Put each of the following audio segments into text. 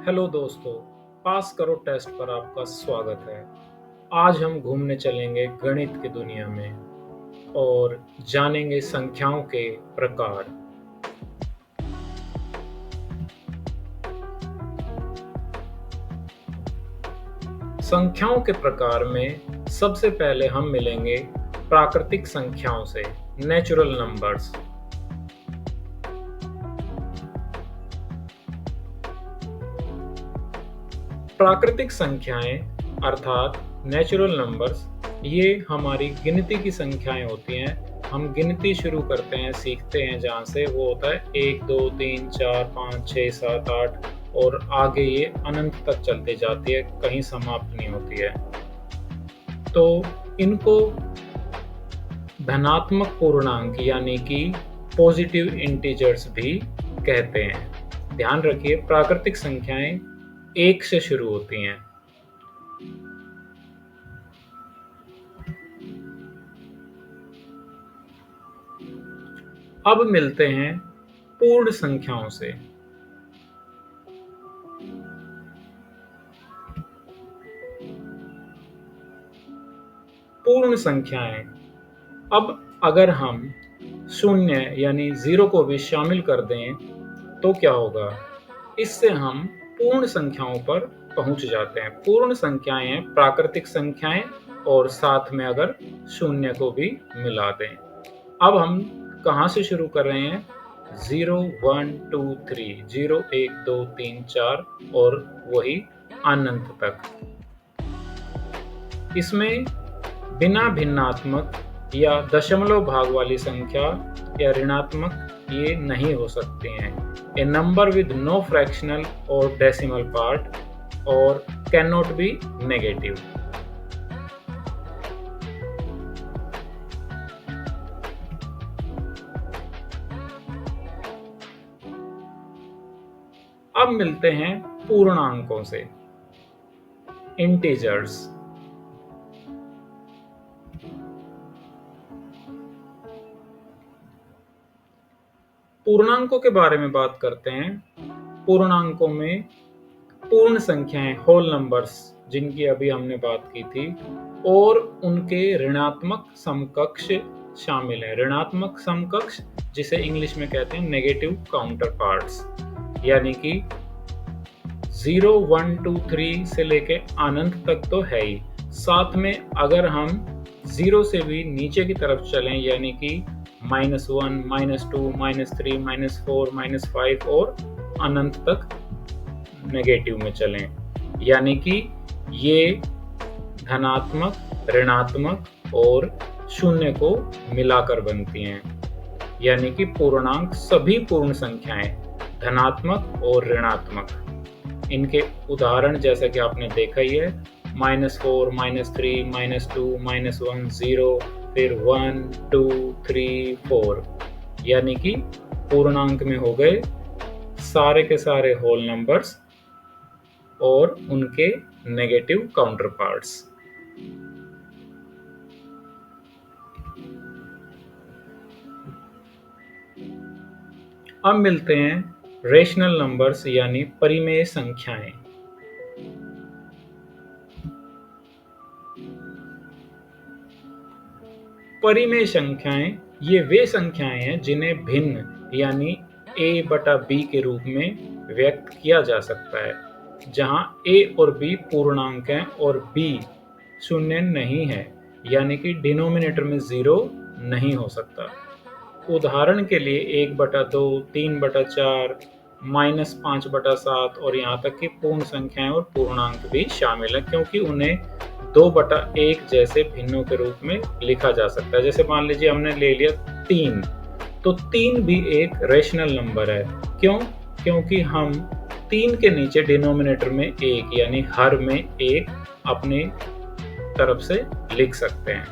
Hello दोस्तों, पास करो test पर आपका स्वागत है। आज हम घूमने चलेंगे गणित की दुनिया में और जानेंगे संख्याओं के प्रकार। संख्याओं के प्रकार में सबसे पहले हम मिलेंगे प्राकृतिक संख्याओं से, नेचुरल नंबर्स। प्राकृतिक संख्याएं अर्थात नेचुरल नंबर्स, ये हमारी गिनती की संख्याएं होती हैं। हम गिनती शुरू करते हैं, सीखते हैं, जहाँ से वो होता है 1 2 3 4 5 6 7 8 और आगे ये अनंत तक चलती जाती है, कहीं समाप्त नहीं होती है। तो इनको धनात्मक पूर्णांक यानी कि पॉजिटिव इंटीजर्स भी कहते हैं। ध्यान रखिए, प्राकृतिक संख्याएं 1 से शुरू होती हैं। अब मिलते हैं पूर्ण संख्याओं से। पूर्ण संख्याएं, अब अगर हम शून्य यानी 0 को भी शामिल कर दें तो क्या होगा? इससे हम पूर्ण संख्याओं पर पहुंच जाते हैं। पूर्ण संख्याएं हैं प्राकृतिक संख्याएं और साथ में अगर शून्य को भी मिला दें। अब हम कहाँ से शुरू कर रहे हैं? 0 1 2 3, 0 1 2 3 4 और वही अनंत तक। इसमें बिना भिन्नात्मक या दशमलव भाग वाली संख्या या ऋणात्मक ये नहीं हो सकते हैं। ए नंबर विद नो फ्रैक्शनल और डेसिमल पार्ट और कैन नॉट बी नेगेटिव। अब मिलते हैं पूर्णांकों से, इंटीजर्स। पूर्णांकों के बारे में बात करते हैं। पूर्णांकों में पूर्ण संख्याएं, होल नंबर्स, जिनकी अभी हमने बात की थी, और उनके ऋणात्मक समकक्ष शामिल है। ऋणात्मक समकक्ष जिसे इंग्लिश में कहते हैं नेगेटिव काउंटर पार्ट्स, यानी कि 0 1 2 3 से लेके अनंत तक तो है ही, साथ में अगर हम 0 से भी नीचे की तरफ चलें, यानी कि -1 -2 -3 -4 -5 और अनंत तक नेगेटिव में चलें, यानी कि ये धनात्मक, ऋणात्मक और शून्य को मिलाकर बनती हैं। यानी कि पूर्णांक सभी पूर्ण संख्याएं धनात्मक और ऋणात्मक। इनके उदाहरण जैसा कि आपने देखा ही है, -4 -3 -2 -1 0, फिर 1 2 3 4, यानी कि पूर्णांक में हो गए सारे के सारे होल नंबर्स और उनके नेगेटिव काउंटर पार्ट्स। अब मिलते हैं रेशनल नंबर्स यानी परिमेय संख्याएं। परिमेय संख्याएं ये वे संख्याएं हैं जिन्हें भिन्न यानी a/b के रूप में व्यक्त किया जा सकता है, जहां a और b पूर्णांक हैं और b शून्य नहीं है, यानी कि डिनोमिनेटर में 0 नहीं हो सकता। उदाहरण के लिए 1/2, 3/4, -5/7 और यहाँ तक कि पूर्ण संख्याएं और पूर्णांक भी शामिल हैं, क्योंकि उन्हें 2/1 जैसे भिन्नों के रूप में लिखा जा सकता है। जैसे मान लीजिए हमने ले लिया 3, तो 3 भी एक रेशनल नंबर है। क्यों? क्योंकि हम 3 के नीचे डिनोमिनेटर में 1 यानी हर में 1 अपनी तरफ से लिख सकते हैं।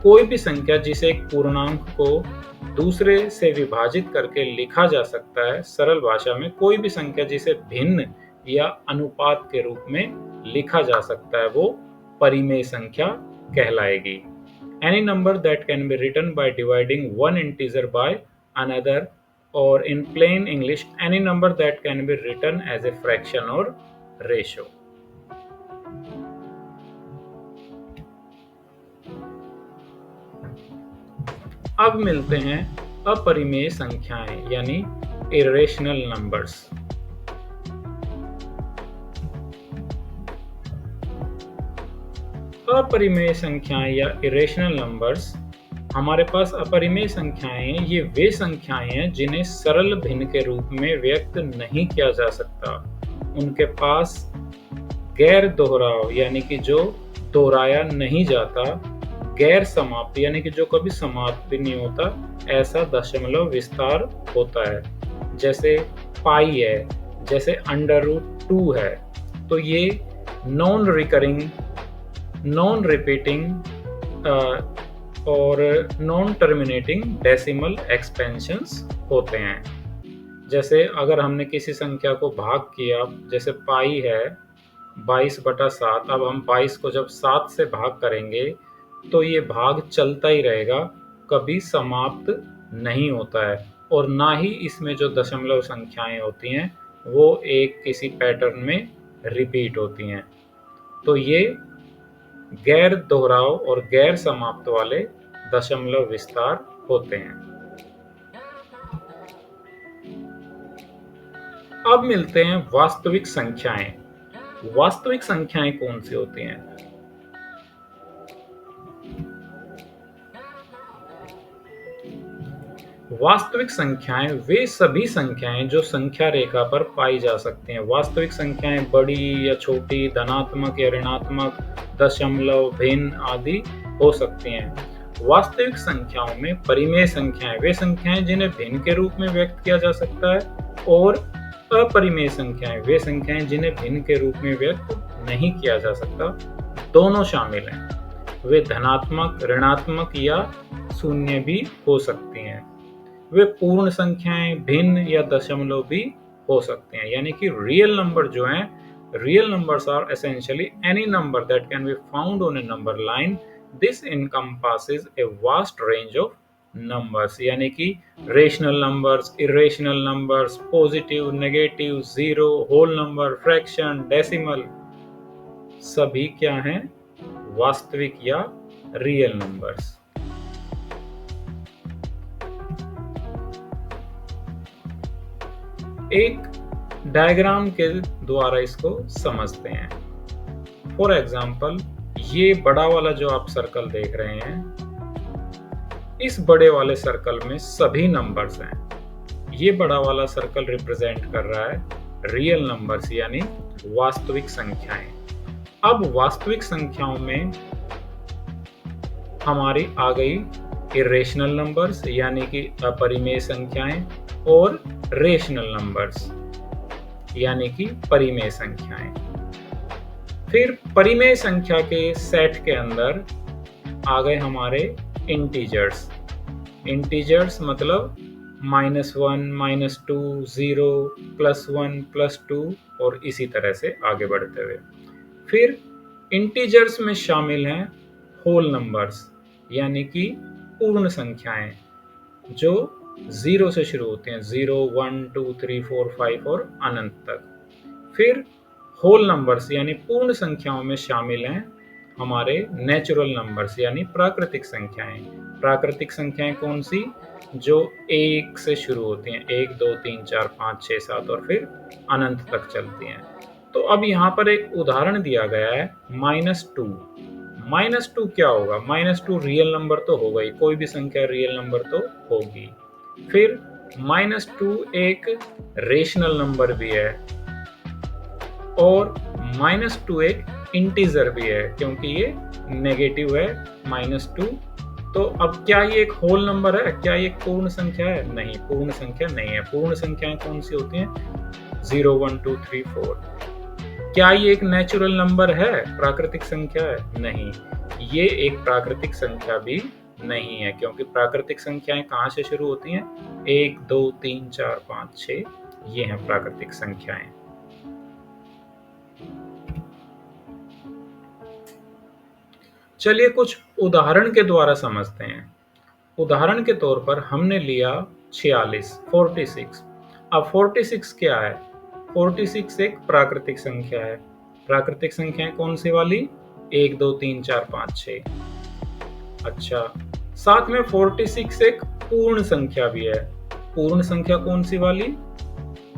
कोई भी संख्या जिसे एक पूर्णांक को दूसरे से विभाजित करके लिखा जा सकता है, सरल भाषा में कोई भी संख्या जिसे भिन्न या अनुपात के रूप में लिखा जा सकता है, वो परिमेय संख्या कहलाएगी। Any number that can be written by dividing one integer by another or in plain English, any number that can be written as a fraction or ratio. अब मिलते हैं अपरिमेय संख्याएं यानी इरेशनल नंबर्स। अपरिमेय संख्याएं या इरेशनल नंबर्स, हमारे पास अपरिमेय संख्याएं हैं, ये वे संख्याएं हैं जिन्हें सरल भिन्न के रूप में व्यक्त नहीं किया जा सकता। उनके पास गैर दोहराव यानी कि जो दोहराया नहीं जाता, गैर समाप्त यानी कि जो कभी समाप्त भी नहीं होता, ऐसा दशमलव विस्तार होता है। जैसे पाई है, जैसे √2 है। तो ये नॉन रिकरिंग, नॉन रिपीटिंग और नॉन टर्मिनेटिंग डेसिमल एक्सपेंशंस होते हैं। जैसे अगर हमने किसी संख्या को भाग किया, जैसे पाई है 22/7, अब हम 22 को जब 7 से भाग करेंगे तो ये भाग चलता ही रहेगा, कभी समाप्त नहीं होता है। और ना ही इसमें जो दशमलव संख्याएं होती हैं वो एक किसी पैटर्न में रिपीट होती हैं। तो ये गैर दोहराव और गैर समाप्त वाले दशमलव विस्तार होते हैं। अब मिलते हैं वास्तविक संख्याएं। वास्तविक संख्याएं कौन सी होती हैं? वास्तविक संख्याएं वे सभी संख्याएं जो संख्या रेखा पर पाई जा सकती हैं। वास्तविक संख्याएं बड़ी या छोटी, धनात्मक या ऋणात्मक, दशमलव, भिन्न आदि हो सकती हैं। वास्तविक संख्याओं में परिमेय संख्याएं वे संख्याएं जिन्हें भिन्न के रूप में व्यक्त किया जा सकता है, और अपरिमेय संख्याएं वे संख्याएं जिन्हें भिन्न के रूप में व्यक्त नहीं किया जा सकता, दोनों शामिल हैं। वे धनात्मक, ऋणात्मक या शून्य भी हो सकती हैं। वे पूर्ण संख्याएं, भिन्न या दशमलव भी हो सकते हैं। यानी कि रियल नंबर जो हैं, real numbers are essentially any number that can be found on a number line. This encompasses a vast range of numbers। यानी कि rational numbers, irrational numbers, positive, negative, zero, whole number, fraction, decimal, सभी क्या हैं? वास्तविक या real numbers. एक diagram के द्वारा इसको समझते हैं। फॉर एग्जाम्पल, ये बड़ा वाला जो आप सर्कल देख रहे हैं, इस बड़े वाले सर्कल में सभी नंबर्स हैं। ये बड़ा वाला सर्कल रिप्रेजेंट कर रहा है रियल नंबर्स यानी वास्तविक संख्याएं। अब वास्तविक संख्याओं में हमारी आ गई इरेशनल नंबर्स यानी कि अपरिमेय संख्याएं, और रेशनल नंबर्स यानी कि परिमेय संख्याएं। फिर परिमेय संख्या के सेट के अंदर आ गए हमारे इंटीजर्स। इंटीजर्स मतलब -1, -2, 0, +1, +2 और इसी तरह से आगे बढ़ते हुए। फिर इंटीजर्स में शामिल हैं होल नंबर्स यानी कि पूर्ण संख्याएं जो 0 से शुरू होते हैं, 0, 1, 2, 3, 4, 5 और अनंत तक। फिर होल नंबर्स यानी पूर्ण संख्याओं में शामिल हैं हमारे नेचुरल नंबर्स यानी प्राकृतिक संख्याएं। प्राकृतिक संख्याएं कौन सी? जो 1 से शुरू होती हैं, 1, 2, 3, 4, 5, 6, 7 और फिर अनंत तक चलती हैं। तो अब यहाँ पर एक उदाहरण दिया गया है -2। -2 क्या होगा? -2 रियल नंबर तो होगा ही, कोई भी संख्या रियल नंबर तो होगी। फिर -2 एक रेशनल नंबर भी है, और -2 एक इंटीजर भी है क्योंकि ये नेगेटिव है -2। तो अब क्या ये एक होल नंबर है? क्या ये एक पूर्ण संख्या है? नहीं, पूर्ण संख्या नहीं है। पूर्ण संख्याएं कौन सी होती हैं? 0, 1, 2, 3, 4। क्या ये एक नेचुरल नंबर है? प्राकृतिक संख्या है? नहीं, ये एक प्राकृतिक संख्या भी नहीं है क्योंकि प्राकृतिक संख्याएं कहाँ से शुरू होती हैं? 1, 2, 3, 4, 5, 6, ये हैं प्राकृतिक संख्याएं। चलिए कुछ उदाहरण के द्वारा समझते हैं। उदाहरण के तौर पर हमने लिया 46, 46। अब 46 क्या है? 46 एक प्राकृतिक संख्या है। प्राकृतिक संख्याएं कौन सी वाली? 1 2 3 4 5 6। अच्छा, साथ में 46 एक पूर्ण संख्या भी है। पूर्ण संख्या कौन सी वाली?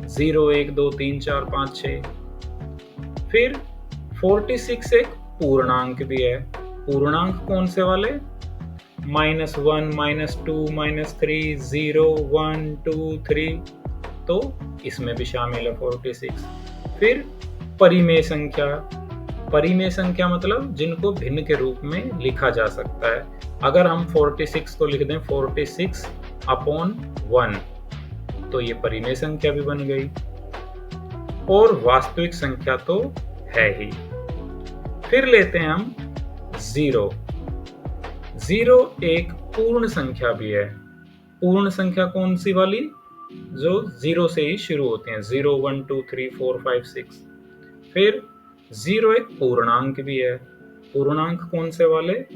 0 1 2 3 4 5 6। फिर 46 एक पूर्णांक भी है। पूर्णांक कौन से वाले? -1, -2, -3, 0, 1, 2, 3। तो इसमें भी शामिल है 46। फिर परिमेय संख्या। परिमेय संख्या मतलब जिनको भिन्न के रूप में लिखा जा सकता है। अगर हम 46 को लिख दें 46/1, तो ये परिमेय संख्या भी बन गई। और वास्तविक संख्या तो है ही। फिर लेते हैं हम 0। 0 एक पूर्ण संख्या भी है। पूर्ण संख्या कौन सी वाली? जो 0 से ही शुरू होते हैं। 0 1 2 3 4 5 6। फिर 0 एक पूर्णांक भी है। पूर्णांक कौन से वाले?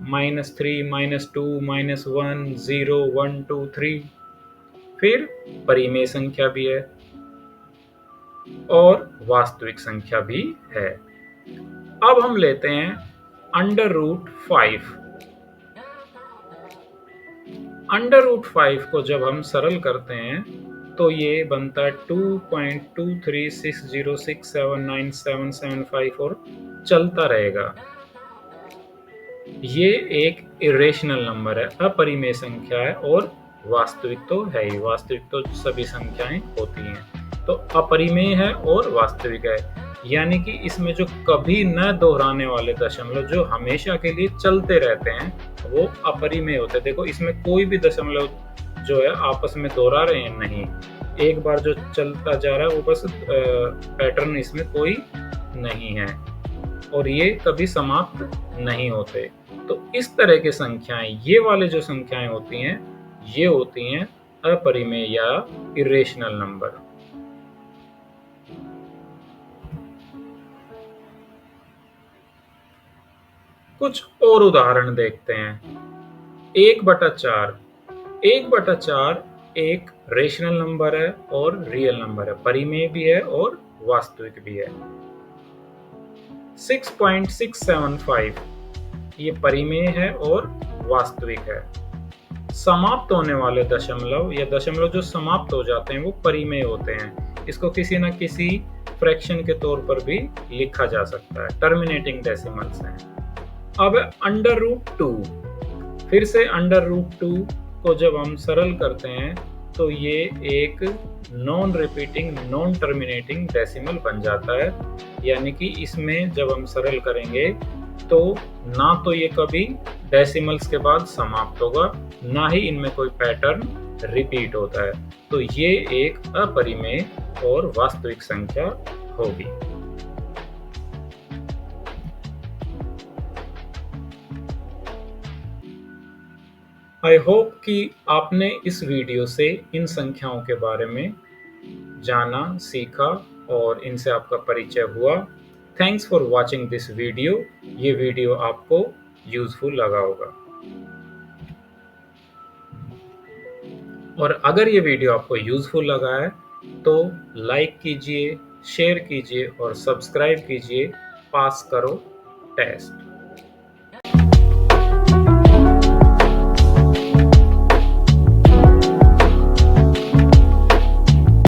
-3, -2, -1, 0 1 2 3। फिर परिमेय संख्या भी है और वास्तविक संख्या भी है। अब हम लेते हैं √5। √5 को जब हम सरल करते हैं तो ये बनता है 2.2360679775 और चलता रहेगा। ये एक इरेशनल नंबर है, अपरिमेय संख्या है और वास्तविक तो है ही। वास्तविक तो सभी संख्याएं होती हैं। तो अपरिमेय है और वास्तविक है, यानी कि इसमें जो कभी न दोहराने वाले दशमलव जो हमेशा के लिए चलते रहते हैं वो अपरिमेय होते हैं। देखो इसमें कोई भी दशमलव जो है आपस में दोहरा रहे हैं नहीं, एक बार जो चलता जा रहा है वो बस पैटर्न इसमें कोई नहीं है और ये कभी समाप्त नहीं होते। तो इस तरह की संख्याएं, ये वाले जो संख्याएं होती हैं ये होती हैं अपरिमेय या इरेशनल नंबर। कुछ और उदाहरण देखते हैं। 1/4। 1/4 एक रेशनल नंबर है और रियल नंबर है, परिमेय भी है और वास्तविक भी है। 6.675 ये परिमेय है और वास्तविक है। समाप्त होने वाले दशमलव या दशमलव जो समाप्त हो जाते हैं वो परिमेय होते हैं। इसको किसी न किसी फ्रैक्शन के तौर पर भी लिखा जा सकता है। टर्मिनेटिंग डेसिमल्स हैं। अब √2। फिर से √2 को जब हम सरल करते हैं तो ये एक non repeating non terminating decimal बन जाता है, यानी कि इसमें जब हम सरल करेंगे तो ना तो ये कभी डेसिमल्स के बाद समाप्त होगा, ना ही इनमें कोई पैटर्न रिपीट होता है। तो ये एक अपरिमेय और वास्तविक संख्या होगी। आई होप कि आपने इस वीडियो से इन संख्याओं के बारे में जाना, सीखा और इनसे आपका परिचय हुआ। Thanks for watching this video. ये वीडियो आपको यूजफुल लगा होगा और अगर ये वीडियो आपको यूजफुल लगा है तो लाइक कीजिए, शेयर कीजिए और सब्सक्राइब कीजिए। पास करो टेस्ट।